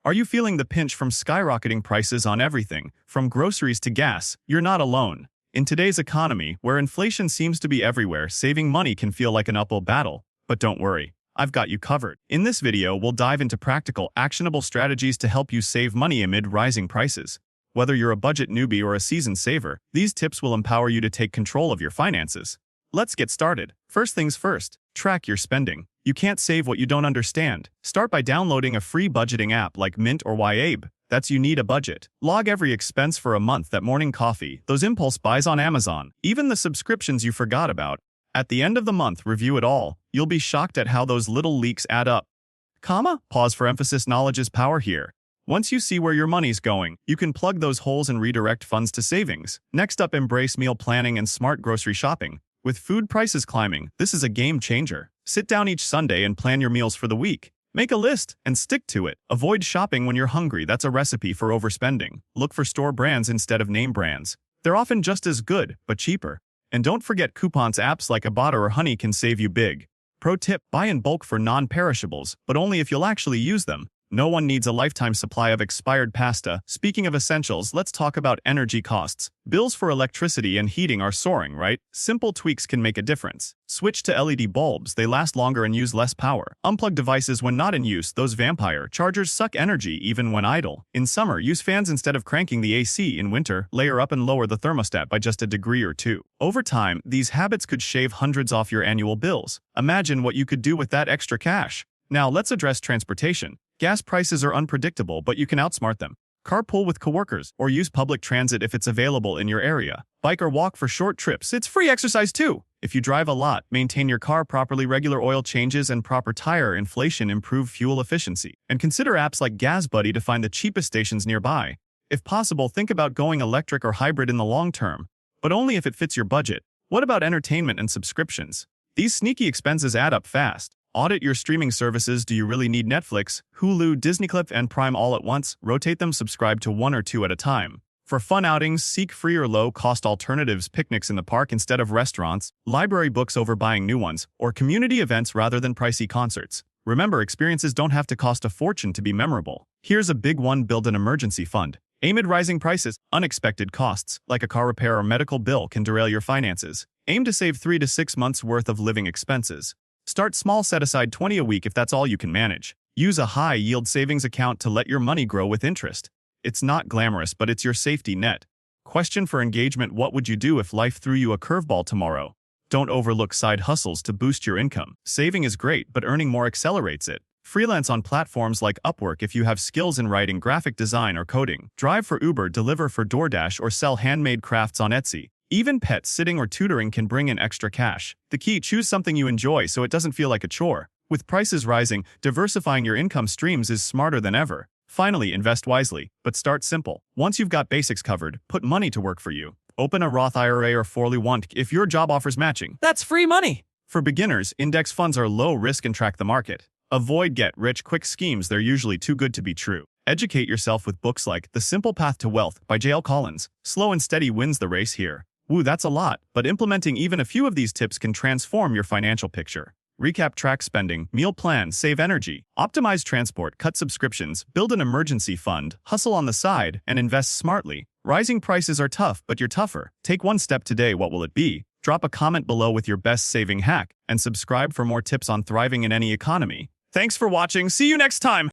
Are you feeling the pinch from skyrocketing prices on everything, from groceries to gas? You're not alone. In today's economy, where inflation seems to be everywhere, saving money can feel like an uphill battle. But don't worry, I've got you covered. In this video, we'll dive into practical, actionable strategies to help you save money amid rising prices. Whether you're a budget newbie or a seasoned saver, these tips will empower you to take control of your finances. Let's get started. First things first, track your spending. You can't save what you don't understand. Start by downloading a free budgeting app like Mint or YNAB. That's you need a budget. Log every expense for a month, that morning coffee, those impulse buys on Amazon, even the subscriptions you forgot about. At the end of the month, review it all. You'll be shocked at how those little leaks add up. Pause for emphasis, knowledge is power here. Once you see where your money's going, you can plug those holes and redirect funds to savings. Next up, embrace meal planning and smart grocery shopping. With food prices climbing, this is a game changer. Sit down each Sunday and plan your meals for the week. Make a list and stick to it. Avoid shopping when you're hungry. That's a recipe for overspending. Look for store brands instead of name brands. They're often just as good, but cheaper. And don't forget coupons. Apps like Audit or Honey can save you big. Pro tip, buy in bulk for non-perishables, but only if you'll actually use them. No one needs a lifetime supply of expired pasta. Speaking of essentials, let's talk about energy costs. Bills for electricity and heating are soaring, right? Simple tweaks can make a difference. Switch to LED bulbs, they last longer and use less power. Unplug devices when not in use, those vampire chargers suck energy even when idle. In summer, use fans instead of cranking the AC. In winter, layer up and lower the thermostat by just a degree or two. Over time, these habits could shave hundreds off your annual bills. Imagine what you could do with that extra cash. Now let's address transportation. Gas prices are unpredictable, but you can outsmart them. Carpool with coworkers, or use public transit if it's available in your area. Bike or walk for short trips. It's free exercise too. If you drive a lot, maintain your car properly. Regular oil changes and proper tire inflation improve fuel efficiency. And consider apps like GasBuddy to find the cheapest stations nearby. If possible, think about going electric or hybrid in the long term, but only if it fits your budget. What about entertainment and subscriptions? These sneaky expenses add up fast. Audit your streaming services. Do you really need Netflix, Hulu, Disney Clip, and Prime all at once? Rotate them, subscribe to one or two at a time. For fun outings, seek free or low-cost alternatives, picnics in the park instead of restaurants, library books over buying new ones, or community events rather than pricey concerts. Remember, experiences don't have to cost a fortune to be memorable. Here's a big one: build an emergency fund. Amid rising prices, unexpected costs, like a car repair or medical bill, can derail your finances. Aim to save 3 to 6 months' worth of living expenses. Start small, set aside $20 a week if that's all you can manage. Use a high-yield savings account to let your money grow with interest. It's not glamorous, but it's your safety net. Question for engagement: what would you do if life threw you a curveball tomorrow? Don't overlook side hustles to boost your income. Saving is great, but earning more accelerates it. Freelance on platforms like Upwork if you have skills in writing, graphic design, or coding. Drive for Uber, deliver for DoorDash, or sell handmade crafts on Etsy. Even pet sitting or tutoring can bring in extra cash. The key: choose something you enjoy so it doesn't feel like a chore. With prices rising, diversifying your income streams is smarter than ever. Finally, invest wisely, but start simple. Once you've got basics covered, put money to work for you. Open a Roth IRA or 401k if your job offers matching. That's free money! For beginners, index funds are low risk and track the market. Avoid get-rich-quick schemes. They're usually too good to be true. Educate yourself with books like The Simple Path to Wealth by J.L. Collins. Slow and steady wins the race here. Woo, that's a lot, but implementing even a few of these tips can transform your financial picture. Recap: track spending, meal plan, save energy, optimize transport, cut subscriptions, build an emergency fund, hustle on the side, and invest smartly. Rising prices are tough, but you're tougher. Take one step today. What will it be? Drop a comment below with your best saving hack, and subscribe for more tips on thriving in any economy. Thanks for watching. See you next time!